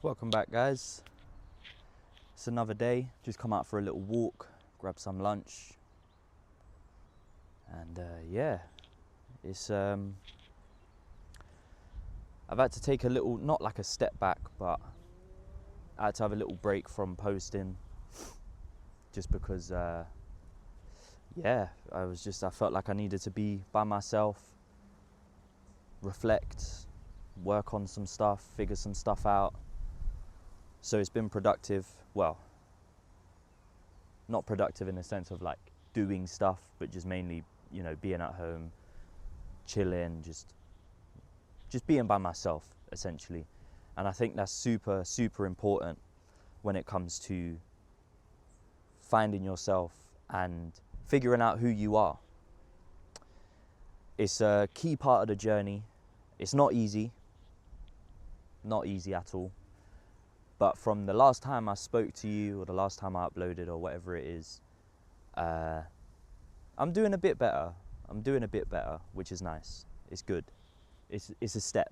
Welcome back, guys. It's another day. Just come out for a little walk, grab some lunch, and yeah, it's I've had to take a little, not like a step back, but I had to have a little break from posting, just because yeah, I felt like I needed to be by myself, reflect, work on some stuff, figure some stuff out. So it's been productive. Well, not productive in the sense of like doing stuff, but just mainly, being at home, chilling, just being by myself, essentially. And I think that's super, super important when it comes to finding yourself and figuring out who you are. It's a key part of the journey. It's not easy at all. But from the last time I spoke to you, or the last time I uploaded, or whatever it is, I'm doing a bit better. Which is nice. It's good. It's a step.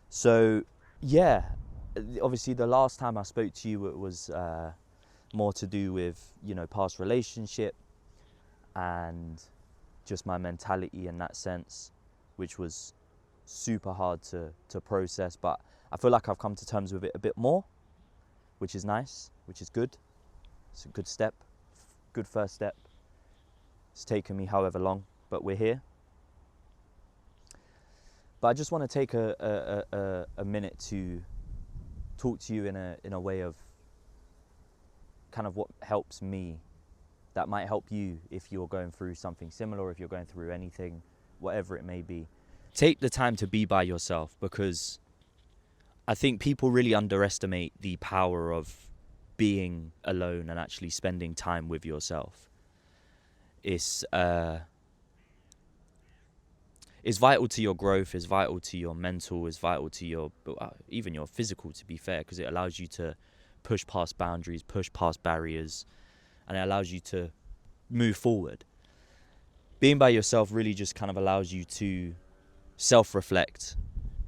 So, yeah, obviously the last time I spoke to you, it was more to do with, past relationship and just my mentality in that sense, which was super hard to process. But I feel like I've come to terms with it a bit more, which is nice, which is good. It's a good step, good first step. It's taken me however long, but we're here. But I just want to take a minute to talk to you in a way of kind of what helps me, that might help you if you're going through something similar, or if you're going through anything, whatever it may be. Take the time to be by yourself, because I think people really underestimate the power of being alone and actually spending time with yourself. It's vital to your growth, it's vital to your mental, it's vital to your even your physical, to be fair, because it allows you to push past boundaries, push past barriers, and it allows you to move forward. Being by yourself really just kind of allows you to self-reflect,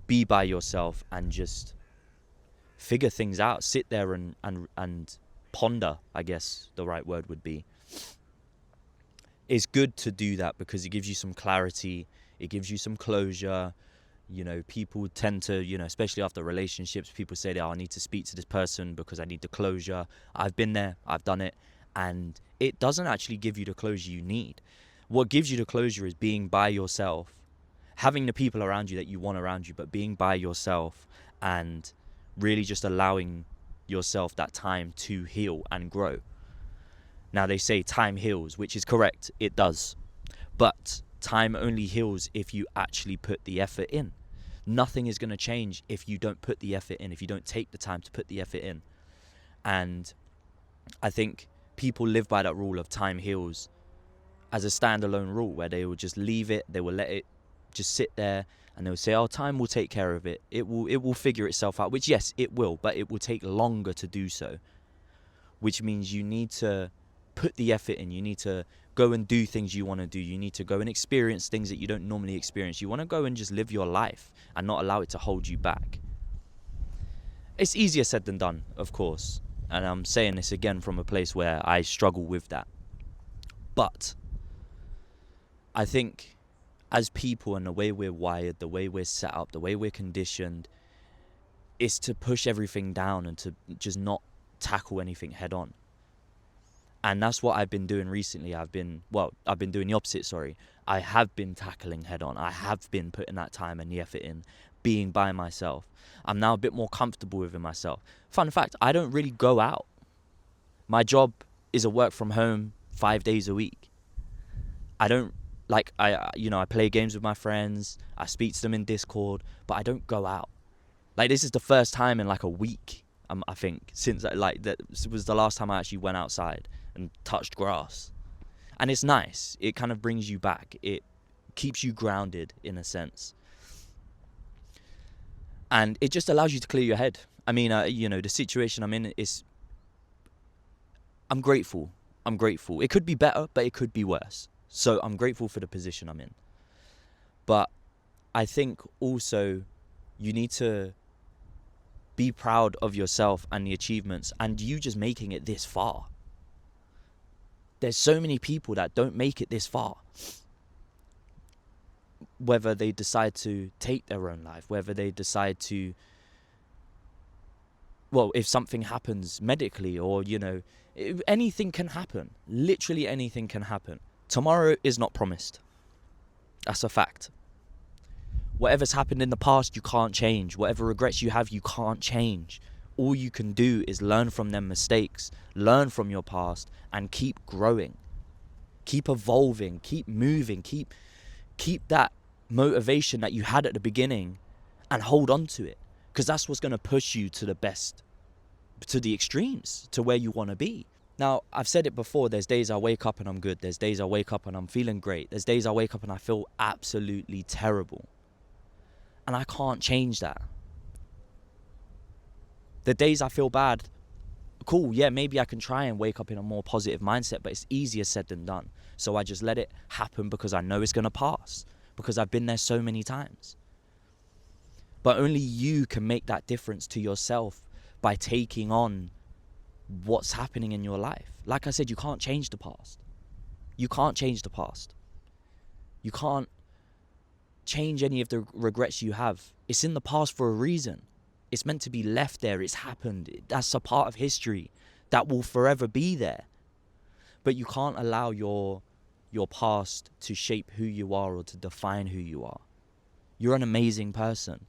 be by yourself, and just figure things out. Sit there and ponder, I guess the right word would be. It's good to do that because it gives you some clarity, it gives you some closure. People tend to, especially after relationships, people say, I need to speak to this person because I need the closure. I've been there, I've done it, and it doesn't actually give you the closure you need. What gives you the closure is being by yourself, having the people around you that you want around you, but being by yourself and really just allowing yourself that time to heal and grow. Now, they say time heals, which is correct, it does. But time only heals if you actually put the effort in. Nothing is going to change if you don't put the effort in, if you don't take the time to put the effort in. And I think people live by that rule of time heals as a standalone rule, where they will just leave it, they will let it just sit there, and they'll say, time will take care of it. It will figure itself out, which yes, it will, but it will take longer to do so. Which means you need to put the effort in. You need to go and do things you want to do. You need to go and experience things that you don't normally experience. You want to go and just live your life and not allow it to hold you back. It's easier said than done, of course. And I'm saying this again from a place where I struggle with that. But I think as people, and the way we're wired, the way we're set up, the way we're conditioned, is to push everything down and to just not tackle anything head on. And that's what I've been doing recently. I've been doing the opposite, sorry. I have been tackling head on. I have been putting that time and the effort in, being by myself. I'm now a bit more comfortable within myself. Fun fact, I don't really go out. My job is a work from home 5 days a week. I don't, I play games with my friends. I speak to them in Discord, but I don't go out. This is the first time in a week, I think, since that was the last time I actually went outside and touched grass. And it's nice. It kind of brings you back. It keeps you grounded in a sense. And it just allows you to clear your head. I mean, the situation I'm in is, I'm grateful. It could be better, but it could be worse. So I'm grateful for the position I'm in. But I think also you need to Be proud of yourself and the achievements and you just making it this far. There's so many people that don't make it this far. Whether they decide to take their own life, whether they decide to, well, if something happens medically or, anything can happen. Literally anything can happen. Tomorrow is not promised. That's a fact. Whatever's happened in the past, you can't change. Whatever regrets you have, you can't change. All you can do is learn from them mistakes, learn from your past, and keep growing. Keep evolving, keep moving, keep that motivation that you had at the beginning and hold on to it. Because that's what's going to push you to the best, to the extremes, to where you want to be. Now, I've said it before, there's days I wake up and I'm good. There's days I wake up and I'm feeling great. There's days I wake up and I feel absolutely terrible. And I can't change that. The days I feel bad, cool, yeah, maybe I can try and wake up in a more positive mindset, but it's easier said than done. So I just let it happen because I know it's going to pass, because I've been there so many times. But only you can make that difference to yourself by taking on what's happening in your life. Like I said, you can't change the past. You can't change the past. You can't change any of the regrets you have. It's in the past for a reason. It's meant to be left there. It's happened. That's a part of history that will forever be there. But you can't allow your past to shape who you are or to define who you are. You're an amazing person.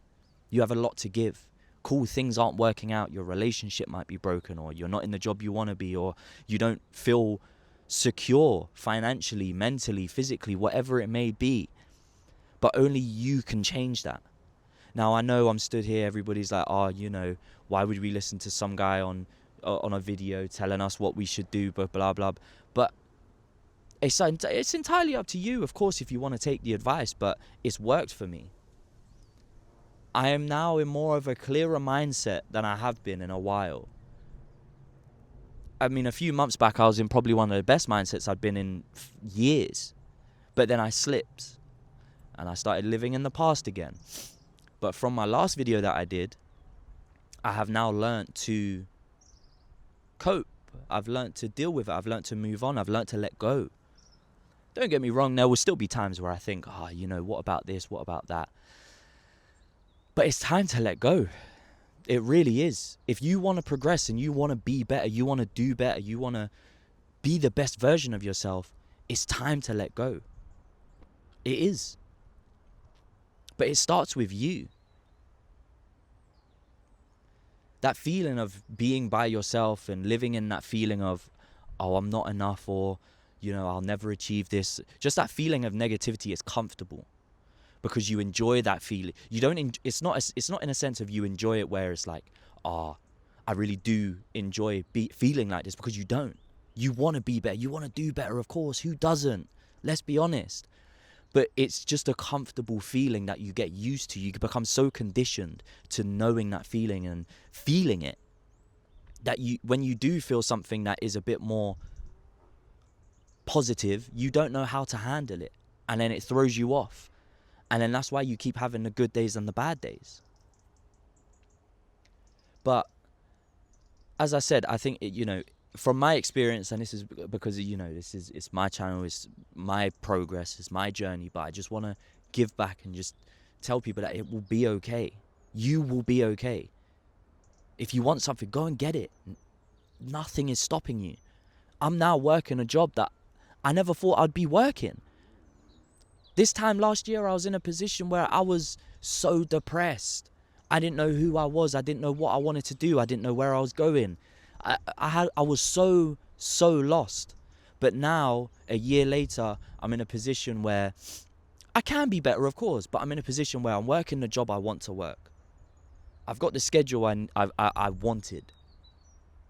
You have a lot to give. Cool, things aren't working out. Your relationship might be broken, or you're not in the job you want to be, or you don't feel secure financially, mentally, physically, whatever it may be. But only you can change that. Now, I know I'm stood here, everybody's like, why would we listen to some guy on a video telling us what we should do, blah, blah, blah. But it's entirely up to you, of course, if you want to take the advice, but it's worked for me. I am now in more of a clearer mindset than I have been in a while. I mean, a few months back, I was in probably one of the best mindsets I'd been in years. But then I slipped. And I started living in the past again. But from my last video that I did, I have now learnt to cope. I've learnt to deal with it. I've learnt to move on. I've learnt to let go. Don't get me wrong, there will still be times where I think, what about this? What about that? But it's time to let go. It really is. If you want to progress and you want to be better, you want to do better, you want to be the best version of yourself, it's time to let go. It is. But it starts with you. That feeling of being by yourself and living in that feeling of, I'm not enough, or, I'll never achieve this. Just that feeling of negativity is comfortable because you enjoy that feeling. It's not in a sense of you enjoy it where it's like, I really do enjoy feeling like this, because you don't. You want to be better. You want to do better, of course. Who doesn't? Let's be honest. But it's just a comfortable feeling that you get used to. You become so conditioned to knowing that feeling and feeling it that when you do feel something that is a bit more positive, you don't know how to handle it. And then it throws you off. And then that's why you keep having the good days and the bad days. But as I said, I think, from my experience, and this is because, it's my channel, it's my progress, it's my journey, but I just want to give back and just tell people that it will be okay. You will be okay. If you want something, go and get it. Nothing is stopping you. I'm now working a job that I never thought I'd be working. This time last year, I was in a position where I was so depressed. I didn't know who I was. I didn't know what I wanted to do. I didn't know where I was going. I was so lost. But now, a year later, I'm in a position where I can be better, of course, but I'm in a position where I'm working the job I want to work. I've got the schedule I wanted,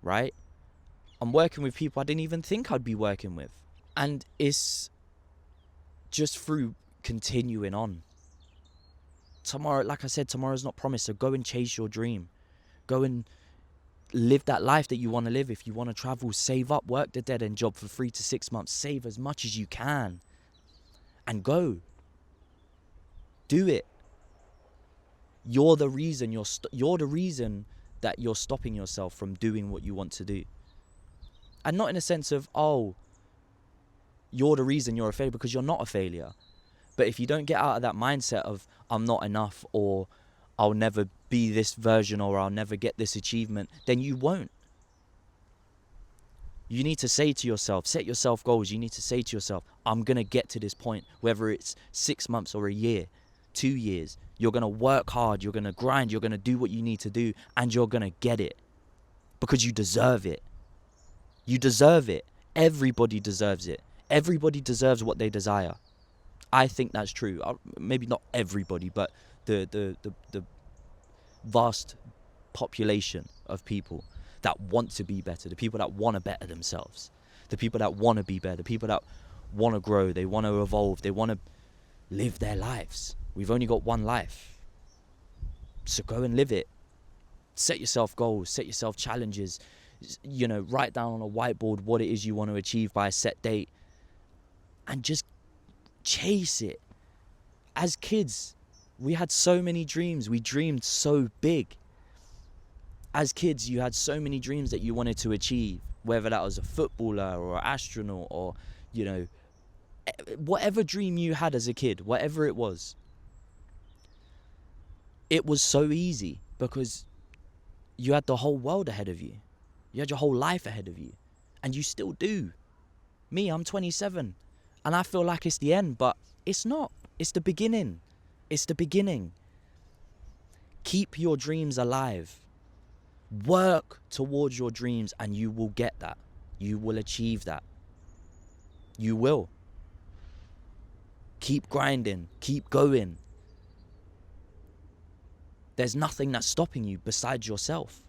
right? I'm working with people I didn't even think I'd be working with. And it's just through continuing on. Tomorrow, like I said, tomorrow's not promised, so go and chase your dream. Go and live that life that you want to live. If you want to travel, save up, work the dead-end job for 3 to 6 months. Save as much as you can. And go. Do it. You're the reason that you're stopping yourself from doing what you want to do. And not in a sense of, oh, you're the reason you're a failure, because you're not a failure. But if you don't get out of that mindset of, I'm not enough, or I'll never be this version, or I'll never get this achievement, then you won't. You need to say to yourself, set yourself goals. You need to say to yourself, I'm going to get to this point, whether it's 6 months or a year, 2 years. You're going to work hard. You're going to grind. You're going to do what you need to do, and you're going to get it because you deserve it. You deserve it. Everybody deserves it. Everybody deserves what they desire. I think that's true. Maybe not everybody, but the vast population of people that want to be better, the people that want to better themselves, the people that want to be better, the people that want to grow, they want to evolve, they want to live their lives. We've only got one life. So go and live it. Set yourself goals, set yourself challenges. You know, write down on a whiteboard what it is you want to achieve by a set date, and just chase it. As kids, we had so many dreams. We dreamed so big. As kids, you had so many dreams that you wanted to achieve, whether that was a footballer or an astronaut, or, you know, whatever dream you had as a kid, whatever it was so easy because you had the whole world ahead of you. You had your whole life ahead of you, and you still do. Me, I'm 27, and I feel like it's the end, but it's not. It's the beginning. It's the beginning. Keep your dreams alive. Work towards your dreams, and you will get that. You will achieve that. You will. Keep grinding. Keep going. There's nothing that's stopping you besides yourself.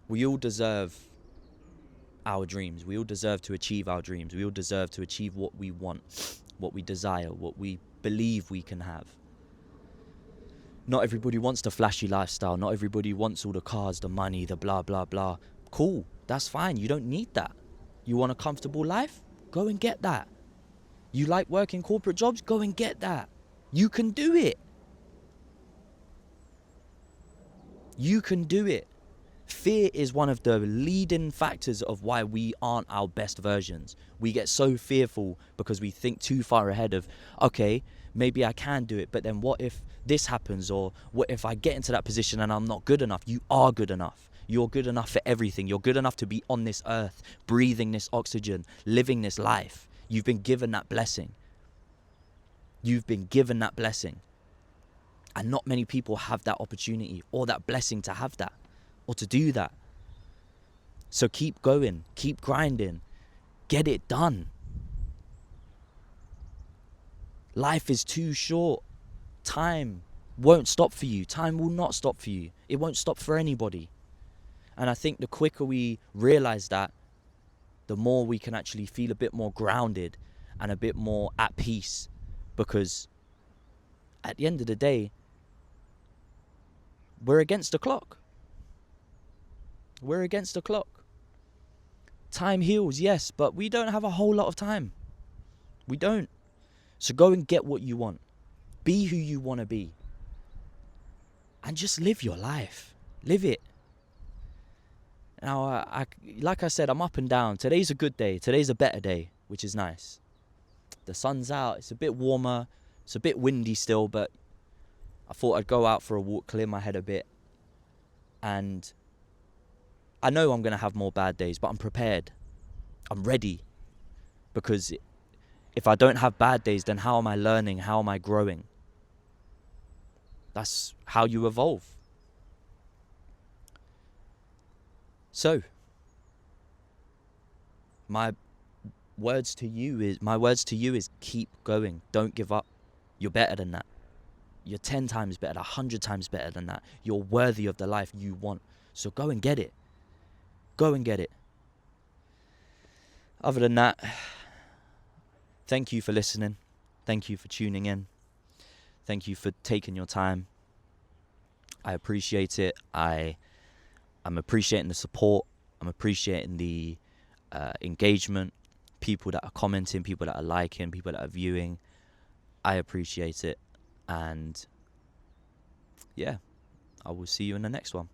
We all deserve our dreams. We all deserve to achieve our dreams. We all deserve to achieve what we want, what we desire, what we believe we can have. Not everybody wants the flashy lifestyle. Not everybody wants all the cars, the money, the blah, blah, blah. Cool. That's fine. You don't need that. You want a comfortable life? Go and get that. You like working corporate jobs? Go and get that. You can do it. You can do it. Fear is one of the leading factors of why we aren't our best versions. We get so fearful because we think too far ahead of, okay, maybe I can do it, but then what if this happens? Or what if I get into that position and I'm not good enough? You are good enough. You're good enough for everything. You're good enough to be on this earth, breathing this oxygen, living this life. You've been given that blessing. You've been given that blessing. And not many people have that opportunity or that blessing to have that, or to do that. So keep going, keep grinding, get it done. Life is too short. Time won't stop for you. Time will not stop for you. It won't stop for anybody. And I think the quicker we realize that, the more we can actually feel a bit more grounded and a bit more at peace. Because at the end of the day, we're against the clock. We're against the clock. Time heals, yes, but we don't have a whole lot of time. We don't. So go and get what you want. Be who you want to be. And just live your life. Live it. Now, like I said, I'm up and down. Today's a good day. Today's a better day, which is nice. The sun's out. It's a bit warmer. It's a bit windy still, but I thought I'd go out for a walk, clear my head a bit. And I know I'm going to have more bad days, but I'm prepared. I'm ready. Because if I don't have bad days, then how am I learning? How am I growing? That's how you evolve. So, my words to you is keep going. Don't give up. You're better than that. You're 10 times better, 100 times better than that. You're worthy of the life you want. So go and get it. Go and get it. Other than that, thank you for listening. Thank you for tuning in. Thank you for taking your time. I appreciate it. I'm appreciating the support. I'm appreciating the engagement. People that are commenting, people that are liking, people that are viewing. I appreciate it. And yeah, I will see you in the next one.